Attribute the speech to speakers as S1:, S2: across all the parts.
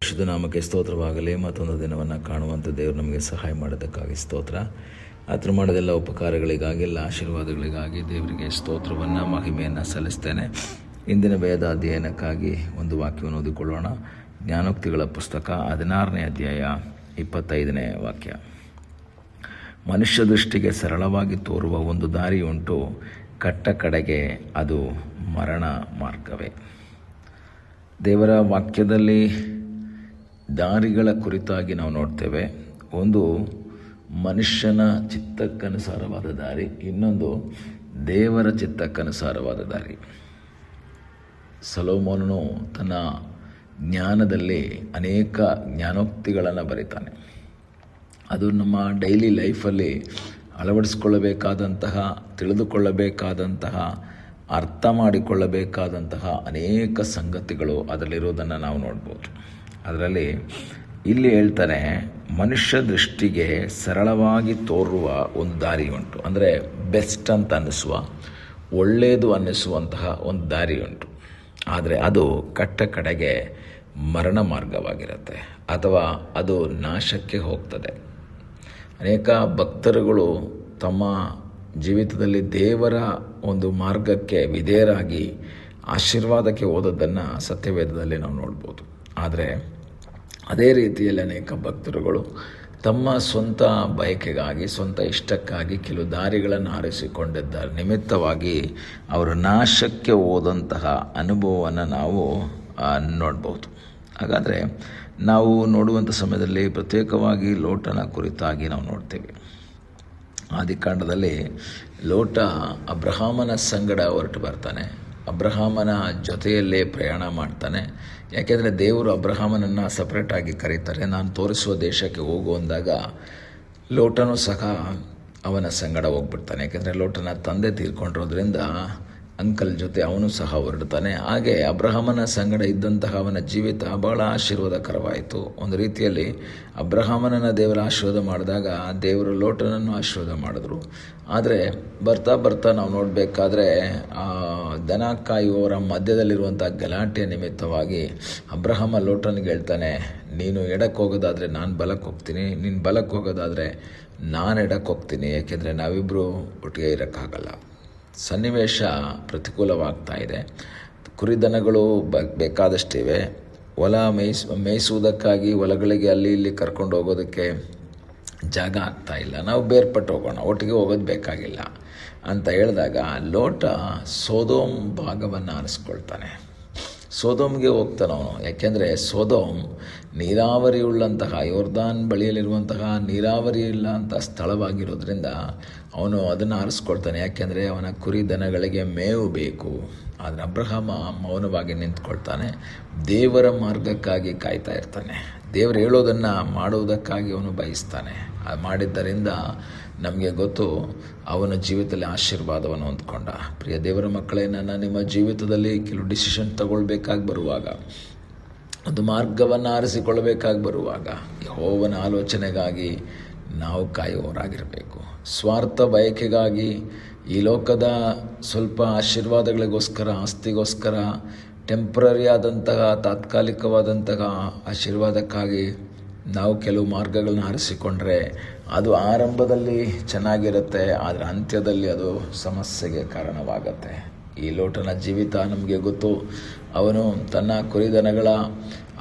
S1: ಶುದ್ಧ ನಾಮಕ್ಕೆ ಸ್ತೋತ್ರವಾಗಲಿ. ಮತ್ತೊಂದು ದಿನವನ್ನು ಕಾಣುವಂಥ ದೇವರು ನಮಗೆ ಸಹಾಯ ಮಾಡೋದಕ್ಕಾಗಿ ಸ್ತೋತ್ರ. ಆತನು ಮಾಡೋದೆಲ್ಲ ಉಪಕಾರಗಳಿಗಾಗಿ, ಎಲ್ಲ ಆಶೀರ್ವಾದಗಳಿಗಾಗಿ ದೇವರಿಗೆ ಸ್ತೋತ್ರವನ್ನು, ಮಹಿಮೆಯನ್ನು ಸಲ್ಲಿಸ್ತೇನೆ. ಇಂದಿನ ವೇದ ಅಧ್ಯಯನಕ್ಕಾಗಿ ಒಂದು ವಾಕ್ಯವನ್ನು ಓದಿಕೊಳ್ಳೋಣ. ಜ್ಞಾನೋಕ್ತಿಗಳ ಪುಸ್ತಕ 16ನೇ ಅಧ್ಯಾಯ 25ನೇ ವಾಕ್ಯ. ಮನುಷ್ಯ ದೃಷ್ಟಿಗೆ ಸರಳವಾಗಿ ತೋರುವ ಒಂದು ದಾರಿ ಉಂಟು, ಕಟ್ಟ ಕಡೆಗೆ ಅದು ಮರಣ ಮಾರ್ಗವೇ. ದೇವರ ವಾಕ್ಯದಲ್ಲಿ ದಾರಿಗಳ ಕುರಿತಾಗಿ ನಾವು ನೋಡ್ತೇವೆ. ಒಂದು ಮನುಷ್ಯನ ಚಿತ್ತಕ್ಕನುಸಾರವಾದ ದಾರಿ, ಇನ್ನೊಂದು ದೇವರ ಚಿತ್ತಕ್ಕನುಸಾರವಾದ ದಾರಿ. ಸೊಲೊಮೋನನು ತನ್ನ ಜ್ಞಾನದಲ್ಲಿ ಅನೇಕ ಜ್ಞಾನೋಕ್ತಿಗಳನ್ನು ಬರೀತಾನೆ. ಅದು ನಮ್ಮ ಡೈಲಿ ಲೈಫಲ್ಲಿ ಅಳವಡಿಸ್ಕೊಳ್ಳಬೇಕಾದಂತಹ, ತಿಳಿದುಕೊಳ್ಳಬೇಕಾದಂತಹ, ಅರ್ಥ ಮಾಡಿಕೊಳ್ಳಬೇಕಾದಂತಹ ಅನೇಕ ಸಂಗತಿಗಳು ಅದರಲ್ಲಿರೋದನ್ನು ನಾವು ನೋಡ್ಬೋದು. ಅದರಲ್ಲಿ ಇಲ್ಲಿ ಹೇಳ್ತಾನೆ, ಮನುಷ್ಯ ದೃಷ್ಟಿಗೆ ಸರಳವಾಗಿ ತೋರುವ ಒಂದು ದಾರಿ ಉಂಟು. ಅಂದರೆ ಬೆಸ್ಟ್ ಅಂತ ಅನ್ನಿಸುವ, ಒಳ್ಳೆಯದು ಅನ್ನಿಸುವಂತಹ ಒಂದು ದಾರಿ ಉಂಟು. ಆದರೆ ಅದು ಕಟ್ಟ ಕಡೆಗೆ ಮರಣ ಮಾರ್ಗವಾಗಿರುತ್ತೆ, ಅಥವಾ ಅದು ನಾಶಕ್ಕೆ ಹೋಗ್ತದೆ. ಅನೇಕ ಭಕ್ತರುಗಳು ತಮ್ಮ ಜೀವಿತದಲ್ಲಿ ದೇವರ ಒಂದು ಮಾರ್ಗಕ್ಕೆ ವಿಧೇಯರಾಗಿ ಆಶೀರ್ವಾದಕ್ಕೆ ಹೋದದ್ದನ್ನು ಸತ್ಯವೇದದಲ್ಲಿ ನಾವು ನೋಡ್ಬೋದು. ಆದರೆ ಅದೇ ರೀತಿಯಲ್ಲಿ ಅನೇಕ ಭಕ್ತರುಗಳು ತಮ್ಮ ಸ್ವಂತ ಬಯಕೆಗಾಗಿ, ಸ್ವಂತ ಇಷ್ಟಕ್ಕಾಗಿ ಕೆಲವು ದಾರಿಗಳನ್ನು ಆರಿಸಿಕೊಂಡಿದ್ದ ನಿಮಿತ್ತವಾಗಿ ಅವರು ನಾಶಕ್ಕೆ ಹೋದಂತಹ ಅನುಭವವನ್ನು ನಾವು ನೋಡ್ಬೋದು. ಹಾಗಾದರೆ ನಾವು ನೋಡುವಂಥ ಸಮಯದಲ್ಲಿ ಪ್ರತ್ಯೇಕವಾಗಿ ಲೋಟನ ಕುರಿತಾಗಿ ನಾವು ನೋಡ್ತೇವೆ. ಆದಿಕಾಂಡದಲ್ಲಿ ಲೋಟ ಅಬ್ರಹಾಮನ ಸಂಗಡ ಹೊರಟು ಬರ್ತಾನೆ, ಅಬ್ರಹಾಮನ ಜೊತೆಯಲ್ಲೇ ಪ್ರಯಾಣ ಮಾಡ್ತಾನೆ. ಯಾಕೆಂದರೆ ದೇವರು ಅಬ್ರಹಾಮನನ್ನು ಸಪ್ರೇಟಾಗಿ ಕರೀತಾರೆ. ನಾನು ತೋರಿಸುವ ದೇಶಕ್ಕೆ ಹೋಗು ಅಂದಾಗ ಲೋಟನೂ ಸಹ ಅವನ ಸಂಗಡ ಹೋಗ್ಬಿಡ್ತಾನೆ. ಯಾಕೆಂದರೆ ಲೋಟನ ತಂದೆ ತೀರ್ಕೊಂಡಿರೋದ್ರಿಂದ ಅಂಕಲ್ ಜೊತೆ ಅವನು ಸಹ ಹೊರಡ್ತಾನೆ. ಹಾಗೆ ಅಬ್ರಹಾಮನ ಸಂಗಡ ಇದ್ದಂತಹ ಅವನ ಜೀವಿತ ಬಹಳ ಆಶೀರ್ವಾದಕರವಾಯಿತು. ಒಂದು ರೀತಿಯಲ್ಲಿ ಅಬ್ರಹಾಮನನ್ನು ದೇವರ ಆಶೀರ್ವಾದ ಮಾಡಿದಾಗ ದೇವರು ಲೋಟನನ್ನು ಆಶೀರ್ವಾದ ಮಾಡಿದ್ರು. ಆದರೆ ಬರ್ತಾ ಬರ್ತಾ ನಾವು ನೋಡಬೇಕಾದ್ರೆ ದನ ಕಾಯುವವರ ಮಧ್ಯದಲ್ಲಿರುವಂಥ ಗಲಾಟೆಯ ನಿಮಿತ್ತವಾಗಿ ಅಬ್ರಹಾಮ ಲೋಟನಿಗೆ ಹೇಳ್ತಾನೆ, ನೀನು ಎಡಕ್ಕೆ ಹೋಗೋದಾದರೆ ನಾನು ಬಲಕ್ಕೆ ಹೋಗ್ತೀನಿ, ನೀನು ಬಲಕ್ಕೆ ಹೋಗೋದಾದರೆ ನಾನು ಎಡಕ್ಕೆ ಹೋಗ್ತೀನಿ. ಯಾಕೆಂದರೆ ನಾವಿಬ್ಬರು ಒಟ್ಟಿಗೆ ಇರೋಕ್ಕಾಗಲ್ಲ. ಸನ್ನಿವೇಶ ಪ್ರತಿಕೂಲವಾಗ್ತಾ ಇದೆ. ಕುರಿದನಗಳು ಬೇಕಾದಷ್ಟಿವೆ. ಹೊಲ ಮೇಯಿಸುವುದಕ್ಕಾಗಿ ಹೊಲಗಳಿಗೆ ಅಲ್ಲಿ ಇಲ್ಲಿ ಕರ್ಕೊಂಡು ಹೋಗೋದಕ್ಕೆ ಜಾಗ ಆಗ್ತಾ ಇಲ್ಲ. ನಾವು ಬೇರ್ಪಟ್ಟು ಹೋಗೋಣ, ಒಟ್ಟಿಗೆ ಹೋಗೋದು ಬೇಕಾಗಿಲ್ಲ ಅಂತ ಹೇಳಿದಾಗ ಲೋಟ ಸೋದೋಮ್ ಭಾಗವನ್ನು ಆರಿಸ್ಕೊಳ್ತಾನೆ. ಸೋದೋಮ್ಗೆ ಹೋಗ್ತಾನೆ ಅವನು. ಯಾಕೆಂದರೆ ಸೋದೋಮ್ ನೀರಾವರಿ ಉಳ್ಳಂತಹ, ಯೋರ್ದಾನ್ ಬಳಿಯಲ್ಲಿರುವಂತಹ ನೀರಾವರಿ ಇಲ್ಲಂಥ ಸ್ಥಳವಾಗಿರೋದ್ರಿಂದ ಅವನು ಅದನ್ನು ಆರಿಸ್ಕೊಳ್ತಾನೆ. ಯಾಕೆಂದರೆ ಅವನ ಕುರಿ ದನಗಳಿಗೆ ಮೇವು ಬೇಕು. ಆದರೆ ಅಬ್ರಹಾಮ ಮೌನವಾಗಿ ನಿಂತ್ಕೊಳ್ತಾನೆ, ದೇವರ ಮಾರ್ಗಕ್ಕಾಗಿ ಕಾಯ್ತಾ ಇರ್ತಾನೆ. ದೇವರು ಹೇಳೋದನ್ನು ಮಾಡುವುದಕ್ಕಾಗಿ ಅವನು ಬಯಸ್ತಾನೆ. ಮಾಡಿದ್ದರಿಂದ ನಮಗೆ ಗೊತ್ತು, ಅವನ ಜೀವಿತದಲ್ಲಿ ಆಶೀರ್ವಾದವನ್ನು ಹೊಂದ್ಕೊಂಡ. ಪ್ರಿಯ ದೇವರ ಮಕ್ಕಳೇ, ನಿಮ್ಮ ಜೀವಿತದಲ್ಲಿ ಕೆಲವು ಡಿಸಿಷನ್ ತಗೊಳ್ಬೇಕಾಗಿ ಬರುವಾಗ, ಒಂದು ಮಾರ್ಗವನ್ನು ಆರಿಸಿಕೊಳ್ಳಬೇಕಾಗಿ ಬರುವಾಗ ಯೆಹೋವನ ಆಲೋಚನೆಗಾಗಿ ನಾವು ಕಾಯುವವರಾಗಿರಬೇಕು. ಸ್ವಾರ್ಥ ಬಯಕೆಗಾಗಿ, ಈ ಲೋಕದ ಸ್ವಲ್ಪ ಆಶೀರ್ವಾದಗಳಿಗೋಸ್ಕರ, ಆಸ್ತಿಗೋಸ್ಕರ, ಟೆಂಪ್ರರಿ ಆದಂತಹ, ತಾತ್ಕಾಲಿಕವಾದಂತಹ ಆಶೀರ್ವಾದಕ್ಕಾಗಿ ನಾವು ಕೆಲವು ಮಾರ್ಗಗಳನ್ನ ಆರಿಸಿಕೊಂಡ್ರೆ ಅದು ಆರಂಭದಲ್ಲಿ ಚೆನ್ನಾಗಿರುತ್ತೆ, ಆದರೆ ಅಂತ್ಯದಲ್ಲಿ ಅದು ಸಮಸ್ಯೆಗೆ ಕಾರಣವಾಗತ್ತೆ. ಈ ಲೋಟನ ಜೀವಿತ ನಮಗೆ ಗೊತ್ತು. ಅವನು ತನ್ನ ಕುರಿದನಗಳ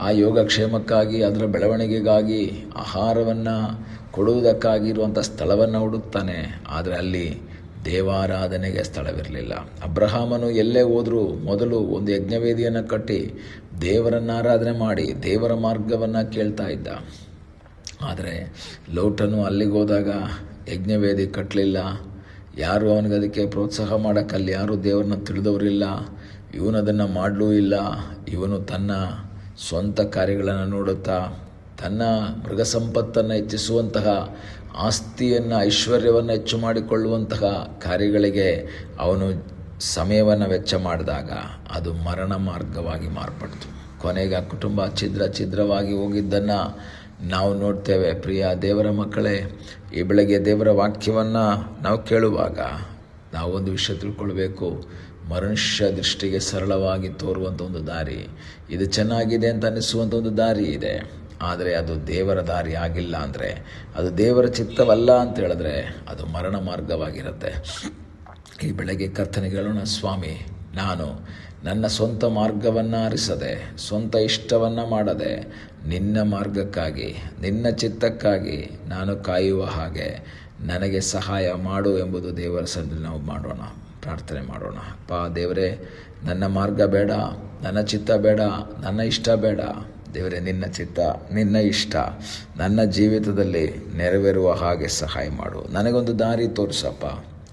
S1: ಆ ಯೋಗಕ್ಷೇಮಕ್ಕಾಗಿ, ಅದರ ಬೆಳವಣಿಗೆಗಾಗಿ, ಆಹಾರವನ್ನು ಕೊಡುವುದಕ್ಕಾಗಿ ಇರುವಂಥ ಸ್ಥಳವನ್ನು ಹುಡುಕ್ತಾನೆ. ಆದರೆ ಅಲ್ಲಿ ದೇವಾರಾಧನೆಗೆ ಸ್ಥಳವಿರಲಿಲ್ಲ. ಅಬ್ರಹಾಮನು ಎಲ್ಲೇ ಹೋದರೂ ಮೊದಲು ಒಂದು ಯಜ್ಞವೇದಿಯನ್ನು ಕಟ್ಟಿ ದೇವರನ್ನು ಆರಾಧನೆ ಮಾಡಿ ದೇವರ ಮಾರ್ಗವನ್ನು ಕೇಳ್ತಾ ಇದ್ದ. ಆದರೆ ಲೋಟನು ಅಲ್ಲಿಗೆ ಹೋದಾಗ ಯಜ್ಞವೇದಿ ಕಟ್ಟಲಿಲ್ಲ. ಯಾರು ಅವನಿಗೆ ಅದಕ್ಕೆ ಪ್ರೋತ್ಸಾಹ ಮಾಡೋಕ್ಕಲ್ಲಿ ಯಾರೂ ದೇವರನ್ನ ತಿಳಿದವರಿಲ್ಲ. ಇವನು ಅದನ್ನು ಮಾಡಲೂ ಇಲ್ಲ. ಇವನು ತನ್ನ ಸ್ವಂತ ಕಾರ್ಯಗಳನ್ನು ನೋಡುತ್ತಾ, ತನ್ನ ಮೃಗ ಸಂಪತ್ತನ್ನು ಹೆಚ್ಚಿಸುವಂತಹ, ಆಸ್ತಿಯನ್ನು, ಐಶ್ವರ್ಯವನ್ನು ಹೆಚ್ಚು ಮಾಡಿಕೊಳ್ಳುವಂತಹ ಕಾರ್ಯಗಳಿಗೆ ಅವನು ಸಮಯವನ್ನು ವೆಚ್ಚ ಮಾಡಿದಾಗ ಅದು ಮರಣ ಮಾರ್ಗವಾಗಿ ಮಾರ್ಪಡ್ತು. ಕೊನೆಗೆ ಆ ಕುಟುಂಬ ಛಿದ್ರವಾಗಿ ಹೋಗಿದ್ದನ್ನು ನಾವು ನೋಡ್ತೇವೆ. ಪ್ರಿಯ ದೇವರ ಮಕ್ಕಳೇ, ಈ ಬೆಳಗ್ಗೆ ದೇವರ ವಾಕ್ಯವನ್ನು ನಾವು ಕೇಳುವಾಗ ನಾವೊಂದು ವಿಷಯ ತಿಳ್ಕೊಳ್ಬೇಕು. ಮನುಷ್ಯ ದೃಷ್ಟಿಗೆ ಸರಳವಾಗಿ ತೋರುವಂಥ ಒಂದು ದಾರಿ, ಇದು ಚೆನ್ನಾಗಿದೆ ಅಂತ ಅನ್ನಿಸುವಂಥ ಒಂದು ದಾರಿ ಇದೆ. ಆದರೆ ಅದು ದೇವರ ದಾರಿ ಆಗಿಲ್ಲ ಅಂದರೆ, ಅದು ದೇವರ ಚಿತ್ತವಲ್ಲ ಅಂತ ಹೇಳಿದ್ರೆ ಅದು ಮರಣ ಮಾರ್ಗವಾಗಿರುತ್ತೆ. ಈ ಬೆಳಗ್ಗೆ ಕರ್ತನಿಗೆ ಹೇಳೋಣ, ಸ್ವಾಮಿ, ನಾನು ನನ್ನ ಸ್ವಂತ ಮಾರ್ಗವನ್ನು ಆರಿಸದೆ, ಸ್ವಂತ ಇಷ್ಟವನ್ನು ಮಾಡದೆ, ನಿನ್ನ ಮಾರ್ಗಕ್ಕಾಗಿ, ನಿನ್ನ ಚಿತ್ತಕ್ಕಾಗಿ ನಾನು ಕಾಯುವ ಹಾಗೆ ನನಗೆ ಸಹಾಯ ಮಾಡು ಎಂಬುದು ದೇವರ ಸನ್ನಿಧಿಯಲ್ಲಿ ನಾವು ಮಾಡೋಣ, ಪ್ರಾರ್ಥನೆ ಮಾಡೋಣ. ದೇವರೇ, ನನ್ನ ಮಾರ್ಗ ಬೇಡ, ನನ್ನ ಚಿತ್ತ ಬೇಡ, ನನ್ನ ಇಷ್ಟ ಬೇಡ. ದೇವರೇ, ನಿನ್ನ ಚಿತ್ತ, ನಿನ್ನ ಇಷ್ಟ ನನ್ನ ಜೀವಿತದಲ್ಲಿ ನೆರವೇರುವ ಹಾಗೆ ಸಹಾಯ ಮಾಡು. ನನಗೊಂದು ದಾರಿ ತೋರಿಸಪ್ಪ.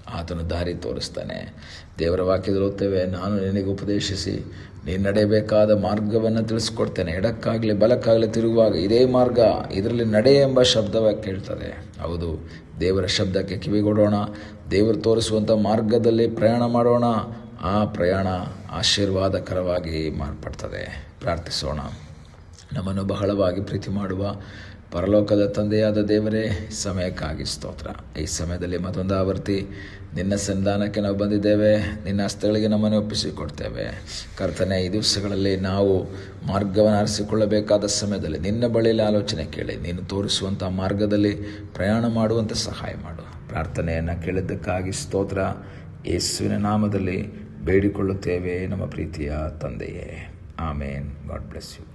S1: ಆತನು ದಾರಿ ತೋರಿಸ್ತಾನೆ. ದೇವರ ವಾಕ್ಯದಲ್ಲಿ ಓದ್ತೇವೆ, ನಾನು ನಿನಗೆ ಉಪದೇಶಿಸಿ ನೀನು ನಡೆಯಬೇಕಾದ ಮಾರ್ಗವನ್ನು ತಿಳಿಸ್ಕೊಡ್ತೇನೆ. ಎಡಕ್ಕಾಗಲಿ ಬಲಕ್ಕಾಗಲಿ ತಿರುಗುವಾಗ ಇದೇ ಮಾರ್ಗ, ಇದರಲ್ಲಿ ನಡೆ ಎಂಬ ಶಬ್ದವಾಗಿ ಕೇಳ್ತದೆ. ಹೌದು, ದೇವರ ಶಬ್ದಕ್ಕೆ ಕಿವಿಗೊಡೋಣ. ದೇವರು ತೋರಿಸುವಂಥ ಮಾರ್ಗದಲ್ಲಿ ಪ್ರಯಾಣ ಮಾಡೋಣ. ಆ ಪ್ರಯಾಣ ಆಶೀರ್ವಾದಕರವಾಗಿ ಮಾರ್ಪಡ್ತದೆ. ಪ್ರಾರ್ಥಿಸೋಣ. ನಮ್ಮನ್ನು ಬಹಳವಾಗಿ ಪ್ರೀತಿ ಮಾಡುವ ಪರಲೋಕದ ತಂದೆಯಾದ ದೇವರೇ, ಸಮಯಕ್ಕಾಗಿ ಸ್ತೋತ್ರ. ಈ ಸಮಯದಲ್ಲಿ ಮತ್ತೊಂದು ಆವರ್ತಿ ನಿನ್ನ ಸನ್ನಿಧಾನಕ್ಕೆ ನಾವು ಬಂದಿದ್ದೇವೆ. ನಿನ್ನ ಹಸ್ತಗಳಿಗೆ ನಮ್ಮನ್ನು ಒಪ್ಪಿಸಿಕೊಡ್ತೇವೆ. ಕರ್ತನೆ, ಈ ದಿವಸಗಳಲ್ಲಿ ನಾವು ಮಾರ್ಗವನ್ನು ಆರಿಸಿಕೊಳ್ಳಬೇಕಾದ ಸಮಯದಲ್ಲಿ ನಿನ್ನ ಬಳಿಯಲ್ಲಿ ಆಲೋಚನೆ ಕೇಳಿ ನೀನು ತೋರಿಸುವಂಥ ಮಾರ್ಗದಲ್ಲಿ ಪ್ರಯಾಣ ಮಾಡುವಂಥ ಸಹಾಯ ಮಾಡು. ಪ್ರಾರ್ಥನೆಯನ್ನು ಕೇಳಿದ್ದಕ್ಕಾಗಿ ಸ್ತೋತ್ರ. ಯೇಸುವಿನ ನಾಮದಲ್ಲಿ ಬೇಡಿಕೊಳ್ಳುತ್ತೇವೆ ನಮ್ಮ ಪ್ರೀತಿಯ ತಂದೆಯೇ. ಆಮೇನ್. God bless you.